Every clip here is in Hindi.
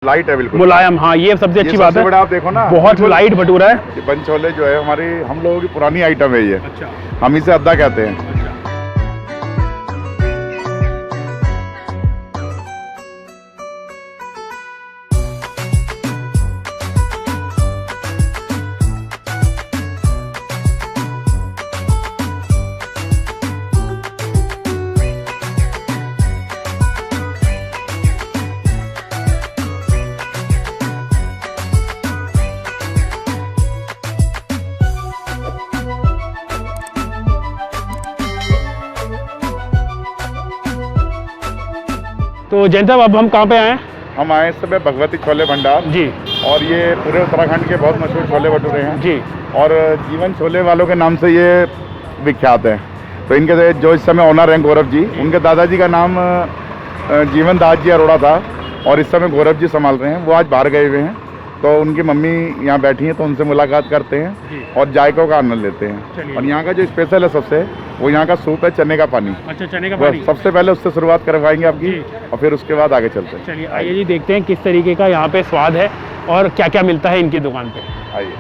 लाइट है, बिल्कुल मुलायम। हाँ, ये सबसे अच्छी बात है। बड़ा आप देखो ना, बहुत लाइट भटूरा है। ये बन छोले जो है हमारी हम लोगों की पुरानी आइटम है ये। अच्छा। हम इसे अद्दा कहते हैं। तो जैन साहब, अब हम कहाँ पे आए हैं? हम आए इस समय भगवती छोले भंडार जी। और ये पूरे उत्तराखंड के बहुत मशहूर छोले भटूरे हैं जी। और जीवन छोले वालों के नाम से ये विख्यात है। तो इनके जो इस समय ओनर हैं गौरव जी, उनके दादाजी का नाम जीवन दास जी अरोड़ा था और इस समय गौरव जी संभाल रहे हैं। वो आज बाहर गए हुए हैं, तो उनकी मम्मी यहाँ बैठी हैं, तो उनसे मुलाकात करते हैं और जायकों का आनंद लेते हैं। और यहाँ का जो स्पेशल है सबसे, वो यहाँ का सूप है चने का पानी। अच्छा, चने का पानी। सबसे पहले उससे शुरुआत करवाएंगे आपकी और फिर उसके बाद आगे चलते हैं। चलिए आइए जी, देखते हैं किस तरीके का यहाँ पे स्वाद है और क्या क्या मिलता है इनकी दुकान पे। आइए।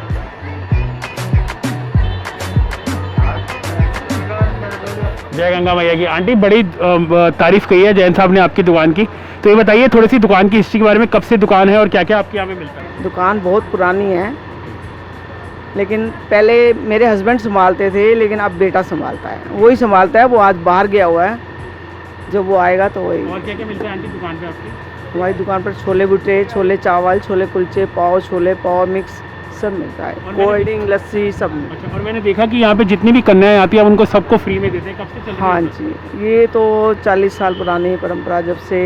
जय गंगा मैया की। आंटी, बड़ी तारीफ कही है जैन साहब ने आपकी दुकान की, तो ये बताइए थोड़ी सी दुकान की हिस्ट्री के बारे में। कब से दुकान है और क्या क्या आपके यहाँ पे मिलता है? दुकान बहुत पुरानी है, लेकिन पहले मेरे हस्बैंड संभालते थे, लेकिन अब बेटा संभालता है। वही संभालता है, वो आज बाहर गया हुआ है, जब वो आएगा तो वही। और क्या क्या मिलता है आंटी दुकान पे आपकी? हमारी दुकान पर छोले भटूरे, छोले चावल, छोले कुलचे, पाव, छोले पाव मिक्स सब मिलता है। कोल्ड ड्रिंक, लस्सी सब मिलता है। अच्छा, और मैंने देखा कि यहाँ पे जितनी भी कन्याएं आती है उनको सबको फ्री में देते हैं। कब से चल रही है? हाँ जी, ये तो 40 साल पुरानी परंपरा, जब से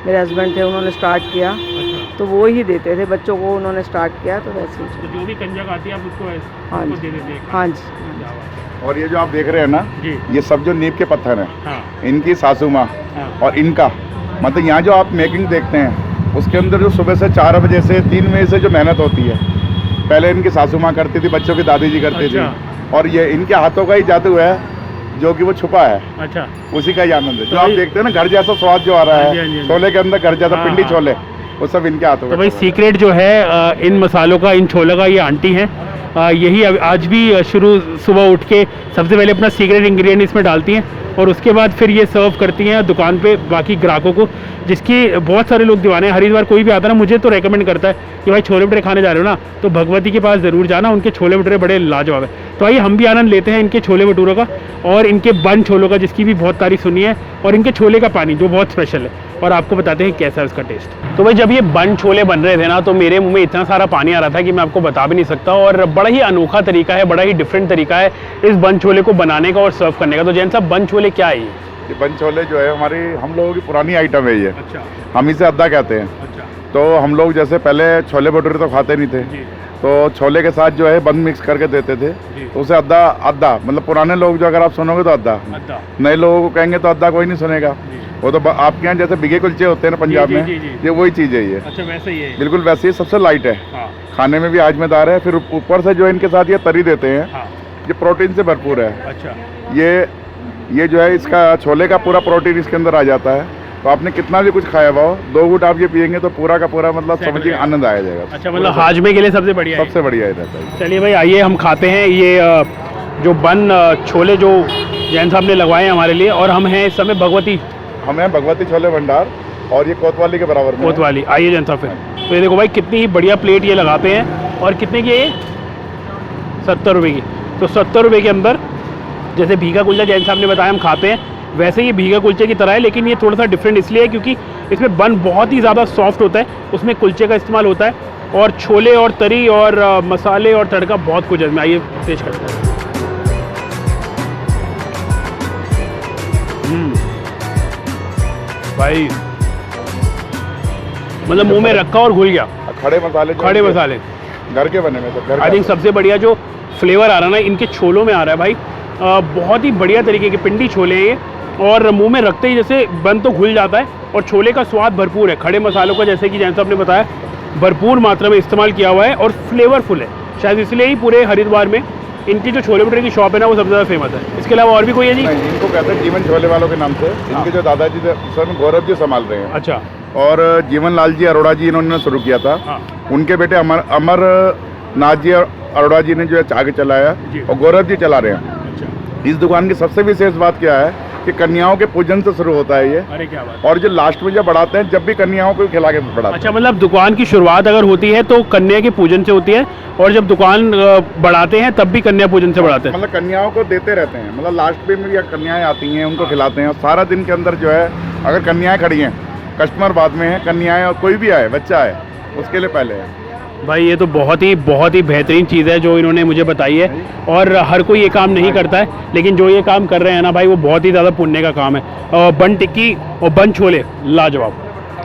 मेरे हस्बैंड थे उन्होंने स्टार्ट किया। अच्छा। तो वो ही देते थे बच्चों को, उन्होंने स्टार्ट किया तो वैसे ही। तो जो भी कन्या आती है आप उसको हाँ उसको जी। दे देते हैं? हाँ जी। और ये जो आप देख रहे हैं ना जी। ये सब जो नीम के पत्थर हैं, हाँ। इनकी सासू माँ हाँ। और इनका मतलब यहाँ जो आप मेकिंग देखते हैं उसके अंदर जो सुबह से 4 बजे से 3 बजे से जो मेहनत होती है, पहले इनकी सासू माँ करती थी, बच्चों की दादी जी करती अच्छा। थी, और ये इनके हाथों का ही जादू है जो कि वो छुपा है। अच्छा। उसी का ही आनंद है। जो तो आप भाई- देखते हैं ना घर जैसा स्वाद जो आ रहा हाँ जी, हाँ जी, हाँ है जी। छोले के अंदर, घर जैसा हाँ, पिंडी हाँ। छोले, वो सब इनके हाथों तो का भाई है। सीक्रेट जो है इन मसालों का, इन छोलों का, ये आंटी हैं। यही आज भी शुरू सुबह उठ के सबसे पहले अपना सीक्रेट इंग्रेडिएंट इसमें डालती हैं और उसके बाद फिर ये सर्व करती हैं दुकान पे बाकी ग्राहकों को, जिसकी बहुत सारे लोग दीवाने हैं। हरिद्वार कोई भी आता है ना, मुझे तो रेकमेंड करता है कि भाई छोले भटूरे खाने जा रहे हो ना तो भगवती के पास ज़रूर जाना, उनके छोले भटूरे बड़े लाजवाब है। तो आइए हम भी आनंद लेते हैं इनके छोले भटूरों का और इनके बन छोलों का, जिसकी भी बहुत तारीफ सुनी है, और इनके छोले का पानी जो बहुत स्पेशल है, और आपको बताते हैं कैसा है उसका टेस्ट। तो भाई जब ये बन छोले बन रहे थे ना, तो मेरे मुंह में इतना सारा पानी आ रहा था कि मैं आपको बता भी नहीं सकता। और बड़ा ही अनोखा तरीका है, बड़ा ही डिफरेंट तरीका है इस बन छोले को बनाने का और सर्व करने का। तो जैन साहब, बन छोले क्या है ये बन छोले जो है हमारी हम लोगों की पुरानी आइटम है ये। अच्छा। हम इसे अद्दा कहते हैं। अच्छा। तो हम लोग जैसे पहले छोले भटूरे तो खाते नहीं थे, तो छोले के साथ जो है बन मिक्स करके देते थे, तो उसे अद्दा मतलब पुराने लोग जो, अगर आप सुनोगे तो अद्दा, नए लोगों को कहेंगे तो अद्दा कोई नहीं सुनेगा। वो तो आपके यहाँ जैसे बिगे कुलचे होते हैं ना पंजाब में, ये वही चीज़ है ये। अच्छा, वैसे ही है। बिल्कुल वैसे ही, सबसे लाइट है। हाँ। खाने में भी हाजमेदार है। फिर ऊपर से जो इनके साथ ये तरी देते हैं, हाँ। ये प्रोटीन से भरपूर है। अच्छा। ये जो है इसका छोले का पूरा प्रोटीन इसके अंदर आ जाता है। तो आपने कितना भी कुछ खाया हुआ हो, 2 घूंट आप ये पियेंगे तो पूरा का पूरा मतलब समझिए आनंद आ जाएगा। अच्छा, मतलब हाजमे के लिए सबसे बढ़िया है। सबसे बढ़िया ही रहता है। चलिए भाई आइए हम खाते हैं ये जो बन छोले जो जैन साहब ने लगवाए हैं हमारे लिए। और हम हैं इस समय भगवती, हम हैं भगवती छोले भंडार और ये कोतवाली के बराबर में। कोतवाली। आइए जैन साहब फिर। तो ये देखो भाई कितनी ही बढ़िया प्लेट ये लगाते हैं। और कितने की है ये? 70 रुपये की। तो 70 रुपये के अंदर जैसे भीगा कुलचा जैन साहब ने बताया हम खाते हैं, वैसे ये भीगा कुलचे की तरह है, लेकिन ये थोड़ा सा डिफरेंट इसलिए है क्योंकि इसमें बन बहुत ही ज़्यादा सॉफ्ट होता है, उसमें कुलचे का इस्तेमाल होता है, और छोले और तरी और मसाले और तड़का बहुत कुछ है इसमें। आइए टेस्ट करते हैं। भाई मतलब मुंह में रखा और घुल गया। खड़े मसाले, खड़े मसाले घर के बने में, सब घर आई थिंक सबसे बढ़िया जो फ्लेवर आ रहा है ना इनके छोलों में आ रहा है भाई। बहुत ही बढ़िया तरीके के पिंडी छोले हैं ये, और मुंह में रखते ही जैसे बन तो घुल जाता है, और छोले का स्वाद भरपूर है। खड़े मसालों का जैसे कि जैन साहब ने बताया भरपूर मात्रा में इस्तेमाल किया हुआ है और फ्लेवरफुल है। शायद इसलिए ही पूरे हरिद्वार में इनकी जो छोले भटूरे की शॉप है ना वो सबसे ज़्यादा फेमस है। इसके अलावा और भी कोई है जी? नहीं, इनको कहते हैं जीवन छोले वालों के नाम से। इनके जो दादाजी थे सर गौरव जी संभाल रहे हैं। अच्छा। और जीवन लाल जी अरोड़ा जी इन्होंने शुरू किया था। हाँ। उनके बेटे अमर नाथ जी अरोड़ा जी ने जो है आगे चलाया और गौरव जी चला रहे हैं। अच्छा। इस दुकान की सबसे विशेष बात क्या है कि कन्याओं के पूजन से शुरू होता है ये। अरे क्या बात। और जो लास्ट में जब बढ़ाते हैं जब भी कन्याओं को खिला के बढ़ाते हैं। अच्छा, मतलब दुकान की शुरुआत अगर होती है तो कन्या के पूजन से होती है और जब दुकान बढ़ाते हैं तब भी कन्या पूजन से बढ़ाते हैं। मतलब कन्याओं को देते रहते हैं, मतलब लास्ट में भी कन्याएं आती हैं उनको खिलाते हैं। सारा दिन के अंदर जो है अगर कन्याएं खड़ी हैं, कस्टमर बाद में है, कन्याएं और कोई भी आए बच्चा आए उसके लिए पहले है। भाई ये तो बहुत ही बेहतरीन चीज़ है जो इन्होंने मुझे बताई है। और हर कोई ये काम नहीं करता है, लेकिन जो ये काम कर रहे हैं ना भाई वो बहुत ही ज़्यादा पुण्य का काम है। और बन टिक्की और बन छोले लाजवाब,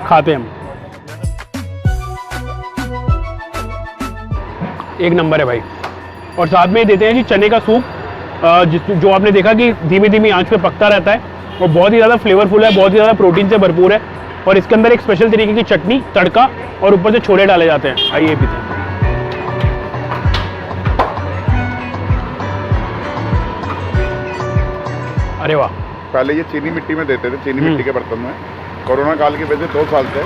खाते हैं हम। एक नंबर है भाई। और साथ में देते हैं जी चने का सूप, जो आपने देखा कि धीमी धीमी आंच पे पकता रहता है और बहुत ही ज़्यादा फ्लेवरफुल है, बहुत ही ज़्यादा प्रोटीन से भरपूर है। और इसके अंदर एक स्पेशल तरीके की चटनी, तड़का और ऊपर से छोले डाले जाते हैं। आइए पीते हैं। अरे वाह। पहले ये चीनी मिट्टी में देते थे, चीनी मिट्टी के बर्तन में। कोरोना काल की वजह से 2 साल से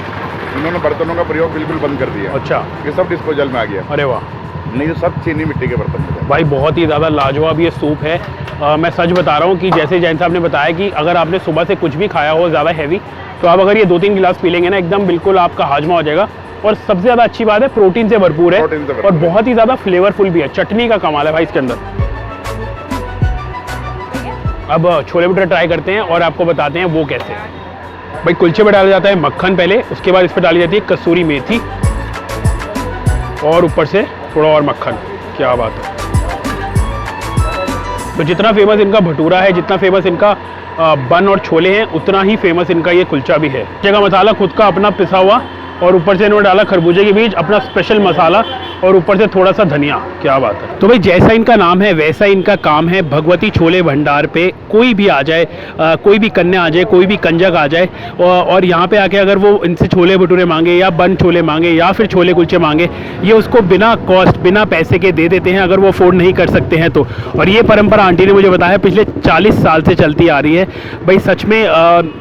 इन्होंने बर्तनों का प्रयोग बिल्कुल बंद कर दिया। अच्छा। ये सब डिस्पोजल में आ गया। अरे वाह। नहीं तो सब चीनी मिट्टी के बर्तन में। भाई बहुत ही ज़्यादा लाजवाब ये सूप है। मैं सच बता रहा हूँ कि जैसे जैन साहब ने बताया कि अगर आपने सुबह से कुछ भी खाया हो ज़्यादा हैवी, तो आप अगर ये 2-3 गिलास पी लेंगे ना एकदम बिल्कुल आपका हाजमा हो जाएगा। और सबसे ज़्यादा अच्छी बात है प्रोटीन से भरपूर है और बहुत ही ज़्यादा फ्लेवरफुल भी है। चटनी का कमाल है भाई इसके अंदर। अब छोले भटूरे ट्राई करते हैं और आपको बताते हैं वो कैसे। भाई कुलचे में डाला जाता है मक्खन पहले, उसके बाद इस पर डाली जाती है कसूरी मेथी और ऊपर से थोड़ा और मक्खन। क्या बात है। तो जितना फेमस इनका भटूरा है, जितना फेमस इनका बन और छोले हैं, उतना ही फेमस इनका ये कुलचा भी है। जगह मसाला खुद का अपना पिसा हुआ और ऊपर से इन्होंने डाला खरबूजे के बीज, अपना स्पेशल मसाला और ऊपर से थोड़ा सा धनिया। क्या बात है। तो भाई जैसा इनका नाम है वैसा इनका काम है। भगवती छोले भंडार पे कोई भी आ जाए, कोई भी कन्या आ जाए, कोई भी कंजक आ जाए और यहाँ पे आके अगर वो इनसे छोले भटूरे मांगे या बन छोले मांगे या फिर छोले कुलचे मांगे, ये उसको बिना कॉस्ट, बिना पैसे के दे देते हैं अगर वो अफोर्ड नहीं कर सकते हैं तो। और ये परंपरा आंटी ने मुझे बताया पिछले 40 साल से चलती आ रही है। भाई सच में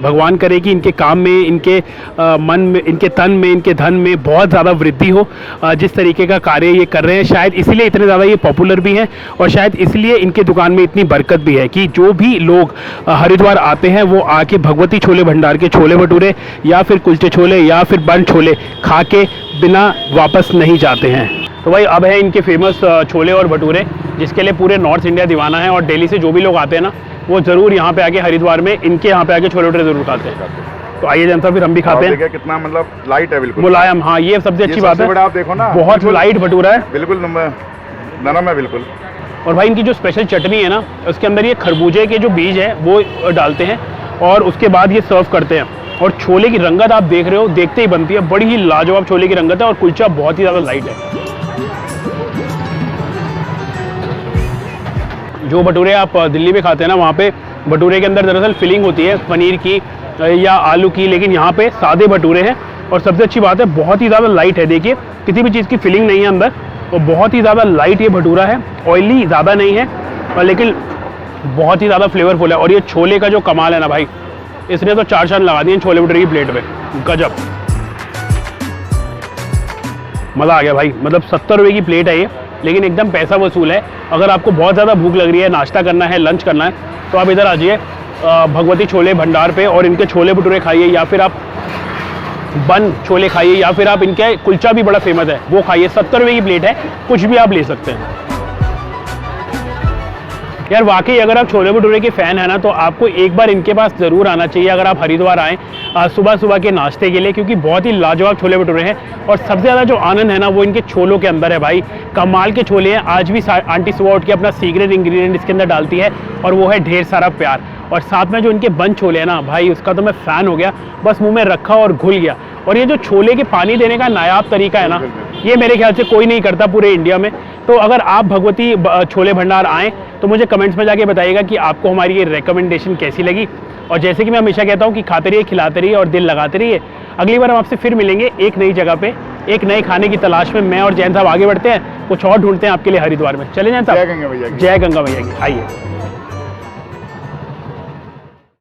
भगवान करे कि इनके काम में, इनके मन में, इनके तन में, इनके धन में बहुत ज़्यादा वृद्धि हो। जिस तरीके का कार्य ये कर रहे हैं शायद इसलिए इतने ज़्यादा ये पॉपुलर भी हैं और शायद इसलिए इनके दुकान में इतनी बरकत भी है कि जो भी लोग हरिद्वार आते हैं वो आके भगवती छोले भंडार के छोले भटूरे या फिर कुलचे छोले या फिर बन छोले खा के बिना वापस नहीं जाते हैं। तो भाई अब है इनके फेमस छोले और भटूरे, जिसके लिए पूरे नॉर्थ इंडिया दीवाना है और दिल्ली से जो भी लोग आते हैं ना वो ज़रूर यहाँ पे आके हरिद्वार में इनके यहाँ पे आके छोले भटूरे ज़रूर खाते हैं। तो आइए जनता फिर हम भी खाते हैं। देखिए कितना मतलब लाइट है, बिल्कुल मुलायम। हाँ ये सबसे अच्छी बात है। आप देखो ना बहुत लाइट भटूरा है, बिल्कुल नरम है बिल्कुल। और भाई इनकी जो स्पेशल चटनी है ना उसके अंदर ये खरबूजे के जो बीज है वो डालते हैं और उसके बाद ये सर्व करते हैं। और छोले की रंगत आप देख रहे हो, देखते ही बनती है, बड़ी ही लाजवाब छोले की रंगत है और कुलचा बहुत ही ज़्यादा लाइट है। जो भटूरे आप दिल्ली में खाते हैं ना वहाँ पे भटूरे के अंदर दरअसल फिलिंग होती है पनीर की या आलू की, लेकिन यहाँ पे सादे भटूरे हैं। और सबसे अच्छी बात है बहुत ही ज़्यादा लाइट है। देखिए किसी भी चीज़ की फिलिंग नहीं है अंदर और बहुत ही ज़्यादा लाइट ये भटूरा है। ऑयली ज़्यादा नहीं है और लेकिन बहुत ही ज़्यादा फ्लेवरफुल है। और ये छोले का जो कमाल है ना भाई, इसने तो 4 चांद लगा दिए छोले भटूरे की प्लेट में। गजब मज़ा आ गया भाई। मतलब 70 रुपये की प्लेट है ये, लेकिन एकदम पैसा वसूल है। अगर आपको बहुत ज़्यादा भूख लग रही है, नाश्ता करना है, लंच करना है, तो आप इधर आ जाइए भगवती छोले भंडार पे और इनके छोले भटूरे खाइए या फिर आप बन छोले खाइए या फिर आप इनके कुलचा भी बड़ा फेमस है वो खाइए। 70 रुपये की प्लेट है, कुछ भी आप ले सकते हैं। यार वाकई अगर आप छोले भटूरे के फ़ैन हैं ना तो आपको एक बार इनके पास ज़रूर आना चाहिए अगर आप हरिद्वार आएँ सुबह सुबह के नाश्ते के लिए, क्योंकि बहुत ही लाजवाब छोले भटूरे हैं। और सबसे ज़्यादा जो आनंद है ना वो इनके छोलों के अंदर है भाई। कमाल के छोले हैं। आज भी आंटी सुबह उठ के अपना सीक्रेट इंग्रेडिएंट इसके अंदर डालती है और वो है ढेर सारा प्यार। और साथ में जो इनके बन छोले हैं ना भाई, उसका तो मैं फ़ैन हो गया, बस मुंह में रखा और घुल गया। और ये जो छोले के पानी देने का नायाब तरीका है ना, ये मेरे ख्याल से कोई नहीं करता पूरे इंडिया में। तो अगर आप भगवती छोले भंडार आएँ तो मुझे कमेंट्स में जाके बताइएगा कि आपको हमारी ये रिकमेंडेशन कैसी लगी। और जैसे कि मैं हमेशा कहता हूँ कि खाते रहिए, खिलाते रहिए और दिल लगाते रहिए। अगली बार हम आपसे फिर मिलेंगे एक नई जगह पे, एक नए खाने की तलाश में मैं और जैन साहब आगे बढ़ते हैं, कुछ और ढूंढते हैं आपके लिए हरिद्वार में। चले जैन जय साहब। गंगा भैया की। जय गंगा भैया की, आइए।